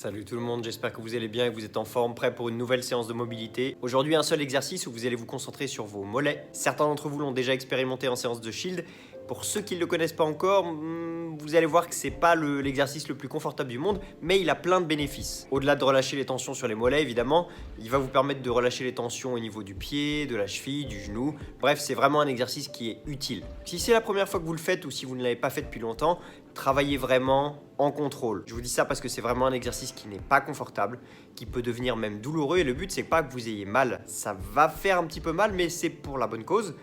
Salut tout le monde, j'espère que vous allez bien et que vous êtes en forme, prêt pour une nouvelle séance de mobilité. Aujourd'hui, un seul exercice où vous allez vous concentrer sur vos mollets. Certains d'entre vous l'ont déjà expérimenté en séance de shield. Pour ceux qui ne le connaissent pas encore, vous allez voir que c'est pas l'exercice le plus confortable du monde, mais il a plein de bénéfices. Au-delà de relâcher les tensions sur les mollets, évidemment, il va vous permettre de relâcher les tensions au niveau du pied, de la cheville, du genou. Bref, c'est vraiment un exercice qui est utile. Si c'est la première fois que vous le faites ou si vous ne l'avez pas fait depuis longtemps, travaillez vraiment en contrôle. Je vous dis ça parce que c'est vraiment un exercice qui n'est pas confortable, qui peut devenir même douloureux et le but c'est pas que vous ayez mal. Ça va faire un petit peu mal mais c'est pour la bonne cause.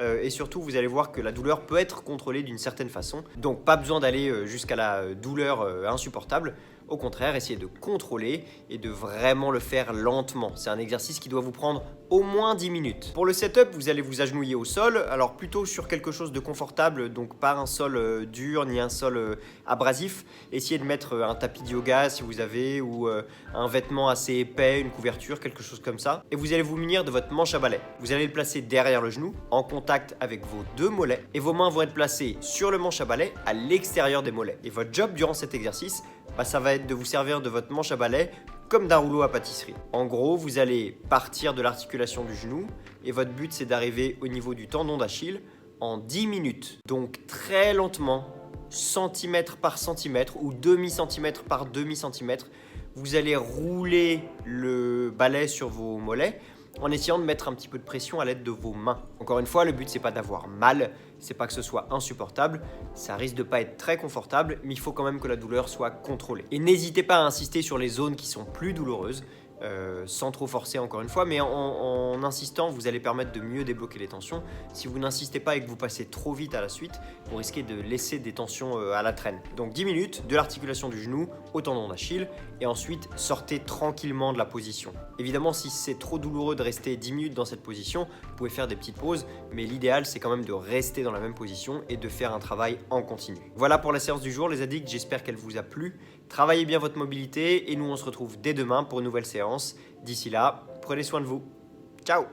Et surtout, vous allez voir que la douleur peut être contrôlée d'une certaine façon. Donc, pas besoin d'aller jusqu'à la douleur insupportable. Au contraire, essayez de contrôler et de vraiment le faire lentement. C'est un exercice qui doit vous prendre au moins 10 minutes. Pour le setup, vous allez vous agenouiller au sol, alors plutôt sur quelque chose de confortable, donc pas un sol dur ni un sol abrasif. Essayez de mettre un tapis de yoga si vous avez, ou un vêtement assez épais, une couverture, quelque chose comme ça. Et vous allez vous munir de votre manche à balai. Vous allez le placer derrière le genou, en contact avec vos deux mollets, et vos mains vont être placées sur le manche à balai, à l'extérieur des mollets. Et votre job durant cet exercice, ça va être de vous servir de votre manche à balai comme d'un rouleau à pâtisserie. En gros, vous allez partir de l'articulation du genou et votre but c'est d'arriver au niveau du tendon d'Achille en 10 minutes. Donc très lentement, centimètre par centimètre ou demi-centimètre par demi-centimètre, vous allez rouler le balai sur vos mollets en essayant de mettre un petit peu de pression à l'aide de vos mains. Encore une fois, le but c'est pas d'avoir mal, c'est pas que ce soit insupportable, ça risque de pas être très confortable, mais il faut quand même que la douleur soit contrôlée. Et n'hésitez pas à insister sur les zones qui sont plus douloureuses, sans trop forcer encore une fois, mais en insistant, vous allez permettre de mieux débloquer les tensions. Si vous n'insistez pas et que vous passez trop vite à la suite, vous risquez de laisser des tensions à la traîne. Donc 10 minutes de l'articulation du genou au tendon d'Achille et ensuite sortez tranquillement de la position. Évidemment, si c'est trop douloureux de rester 10 minutes dans cette position, vous pouvez faire des petites pauses, mais l'idéal c'est quand même de rester dans la même position et de faire un travail en continu. Voilà pour la séance du jour les addicts, j'espère qu'elle vous a plu. Travaillez bien votre mobilité et nous on se retrouve dès demain pour une nouvelle séance. D'ici là, prenez soin de vous. Ciao!